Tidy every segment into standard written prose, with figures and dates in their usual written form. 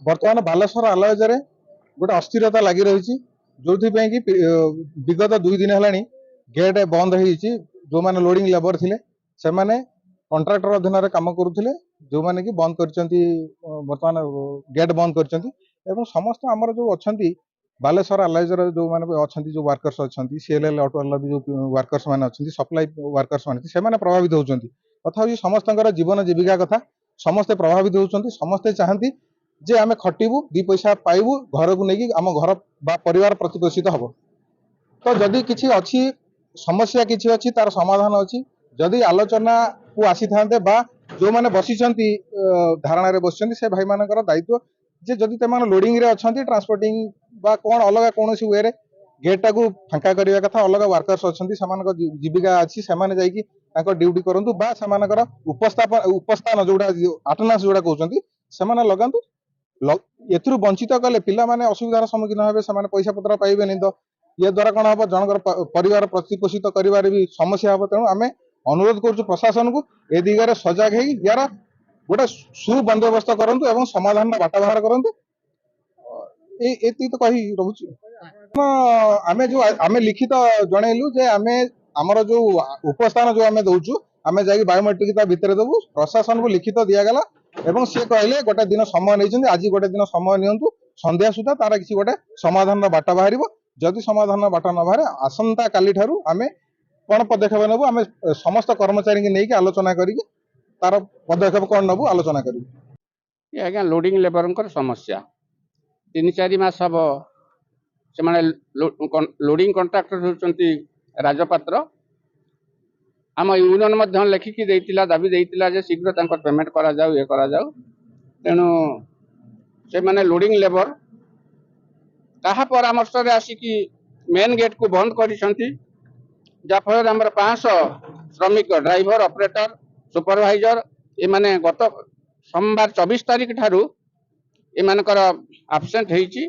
बर्तमान बालेश्वर आलयज गोटे अस्थिरता लगी रही जो कि विगत 2 दिन है गेट बंद हो जो मैंने लोडिंग लेबर थे से कंट्राक्टर अधीन कम करुले जो मैंने कि बंद कर बर्तमान गेट बंद कर समस्त आमर जो अच्छा बालेश्वर आलयजर जो मैंने अच्छा जो वर्कर्स अच्छा सीएलएल ऑटो जो वर्कर्स मैंने अच्छा सप्लाई वर्कर्स मैंने प्रभावित होती तथा समस्त जीवन जीविका कथा समस्ते प्रभावित होती समस्ते चाहती जे आम खटबू 2 पैसा पाइबू घर को लेकिन आम घर परिवार प्रतिपोषित हम तो जदि किसी अच्छी समस्या किसी अच्छी तार समाधान अच्छी जदि आलोचना को आसी था जो मैंने बसी धारणा बस से भाई मान दायित्व जे जदि लोडिंग रे अच्छा ट्रांसपोर्टिंग बा कौन अलग कौन वे गेटा को फांका करने कथा अलग वर्कर्स अच्छा जीविका अच्छी से ड्यूटी करूँ बा से उपस्थान जोड़ा आटेनांस जोड़ा कहते से लगातु एथुरु वंचित कले पिला माने असुविधार सम्मुखीन हेबे से पैसा पत्र पाइबे नहीं तो ये द्वारा कौन हम जनकर परिवार प्रतिपोषित कर भी समस्या हम तेणु आम अनुरोध कर प्रशासन को ए दिगरे सजग है यार गोटे सुबंदोबस्त करूँ एवं समाधान बाट बाहर करूँ तो कही रोचे आम जो आम लिखित जनइलु जे आम आमर जो उपस्थान जो आम दौचु आम जा बायोमेट्रिक भितर देवु प्रशासन को लिखित दिगला एवं सी कहले गोटे दिन समय नहीं आज गोटे दिन समय नियंतु संध्या सुधा तार किसी गोटे समाधान बाट बाहर जदि समाधान बाट न बाहर आसंता काली ठारू आमे कौन पदक्षेप नबू आम समस्त कर्मचारी की नहीं आलोचना करी तार पदक्षेप कौन नबू आलोचना करी आज्ञा लोडिंग लेबर समस्या 3-4 मास हम से लोडिंग कंट्राक्टर होती राजपात्र आम यूनियन लिखिकी दाबी देता जे शीघ्र पेमेंट करा जाऊ ये करा जाऊ तेणु से माने लोडिंग लेबर कहा परामर्श आसिकी मेन गेट को बंद कर जाफल 500 श्रमिक ड्राइवर ऑपरेटर सुपरवाइजर ये माने गत सोमवार 24 तारीख ठारू एमानकर आबसेंट होईची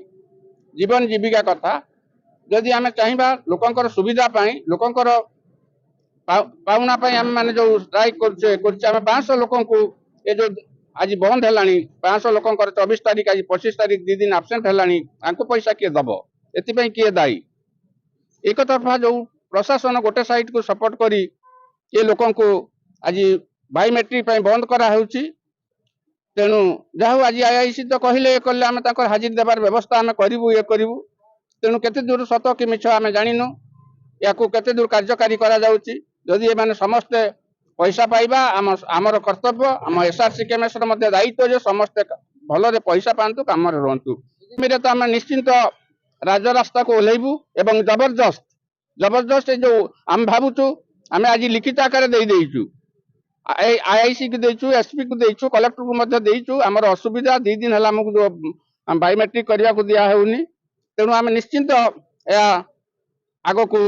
जीवन जीविका कथा जदि आम चाहिए लोकंकर सुविधा लोकंकर पाउना आम मैंने जो स्ट्राइक कर 500 लोक ये जो आज बंद है 500 लोकंकर 24 तारीख आज 25 तारीख 2 दिन आबसेंट है पैसा किए दब एपाई किए दायी एक तरफा जो प्रशासन गोटे साइड को सपोर्ट करी ये लोक आज बायोमेट्रिक बंद कराऊँच तेणु जहाँ आज आईआईसी तो कहले कले आम हाजिर देवार व्यवस्था आम करूँ ये करूँ तेणु केते दूर सत कि मिछ आम जानू या केते दूर कार्यकारी करा जाउची जदि ये समस्ते पैसा पाइबा आमर कर्तव्य आम एसआरसी केमेस दायित्व जो समस्ते भलरे पैसा पातु कम रुहतु तो आम निश्चिंत राजरास्ता को ओह्लैबू एवं जबरदस्त जो आम भावुचु आम आज लिखित आकार देचु आईआईसी को देचु एसपी को देचु कलेक्टर को देचु आमर असुविधा 2 दिन है आमको जो बायोमेट्रिक करने को दिया होनी तेणु आम निश्चिंत आग को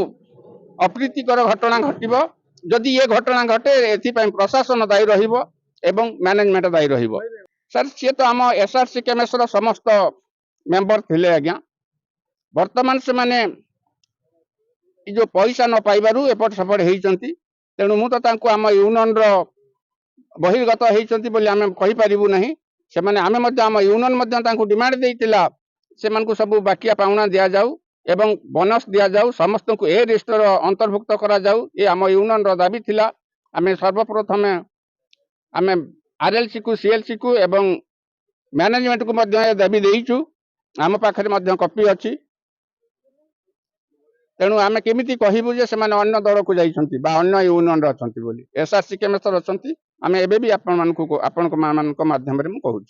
अप्रीतिकर घटना घटव जदि ये घटना घटे एपाई प्रशासन दायी रही मैनेजमेंट दायी रही सर सी तो आम एसआरसी केमेस समस्त मेंबर थिले आज्ञा वर्तमान से माने जो पैसा न पाइबारु एपट सेपट होती तेणु मुझे आम यूनियन बहिर्गत होती आम कहीपरू ना से आम यूनियन डिमांड देता से सब बाकिया पाउना दि जाऊ एवं बोनस दि जाऊ समस्त को ए लिस्टर अंतर्भुक्त करा जाऊ ये आम यूनियन दाबी थिला आम सर्वप्रथम आम आरएलसी को सीएलसी को एवं मैनेजमेंट को दाबी देचु आम पाखे कॉपी अच्छी तेणु आम केमी कहबू जे अन्य दल को जाइछंती बा अन्य यूनियन अच्छा एसआरसी केमेसर अच्छा आम एबे भी आपण माध्यम कहूँ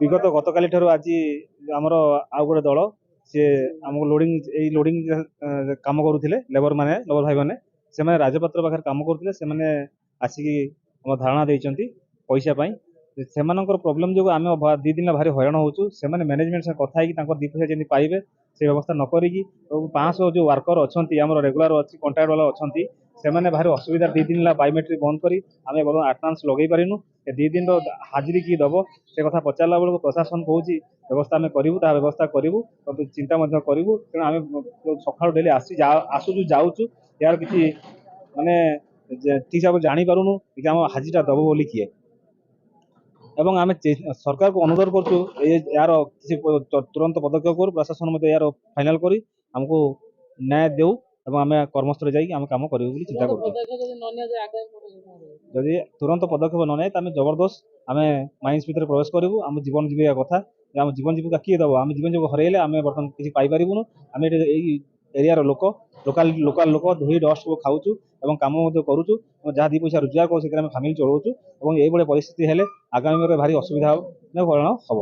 विगत गतकाली ठारू आज आमर आउ गोटे दल सी आमको लोडिंग काम करुले लेबर भाई मैंने से राजपात्र पाखे काम करुले से आसिकी आम धारणा देती पैसा से प्रोब्लेम जो आम 2 दिन भारी हैरान होचु से मैनेजमेंट से कथा है 2 पैसा जमी पाइबे से व्यवस्था न करी 500 जो वर्कर अच्छा आम रेगुलर अच्छी कंट्राक्ट वाला अच्छा से भारी असुविधा 2 दिन बायोमेट्रिक बंद करी आम बर्तमान आटेनांस लगे पारिनु 2 दिन हाजिरी की दब से कथा पचारा बेलू प्रशासन कौच व्यवस्था आम करूँ व्यवस्था करूँ चिंता करूँ तेणु आम सका डेली आसुचु जाऊँ यार किसी माने ठीक हिसाब से जानी पारुनु कि आम हाजिरा दब बोली किए ଏବଂ ଆମେ ସରକାରକୁ ଅନୁରୋଧ କରୁଛୁ ଏହାର କିଛି ତୁରନ୍ତ ପଦକ୍ଷେପ କରୁ, ପ୍ରଶାସନ ମଧ୍ୟ ଏହାର ଫାଇନାଲ କରି ଆମକୁ ନ୍ୟାୟ ଦେଉ ଏବଂ ଆମେ କର୍ମସ୍ଥଳେ ଯାଇକି ଆମେ କାମ କରିବୁ ବୋଲି ଚିନ୍ତା କରୁଛୁ। ଯଦି ତୁରନ୍ତ ପଦକ୍ଷେପ ନ ନିଏ ତାହେଲେ ଜବରଦସ୍ତ ଆମେ ମାଇନ୍ସ ଭିତରେ ପ୍ରବେଶ କରିବୁ। ଆମ ଜୀବନ ଜୀବିକା କଥା, ଆମ ଜୀବନ ଜୀବିକା କିଏ ଦେବ? ଆମେ ଜୀବନ ଜୀବିକା ହରେଇଲେ ଆମେ ବର୍ତ୍ତମାନ କିଛି ପାଇପାରିବୁନୁ। ଆମେ ଏଇ ଏରିଆର ଲୋକ, ଲୋକାଲ ଲୋକ ଧୂଳି ଡଷ୍ଟ ସବୁ ଖାଉଛୁ ଏବଂ କାମ ମଧ୍ୟ କରୁଛୁ ଏବଂ ଯାହା ଦୁଇ ପଇସା ରୋଜଗାର କରୁ ସେଥିରେ ଆମେ ଫ୍ୟାମିଲି ଚଳଉଛୁ ଏବଂ ଏଇଭଳି ପରିସ୍ଥିତି ହେଲେ ଆଗାମୀ ଦିନରେ ଭାରି ଅସୁବିଧା ହେବ।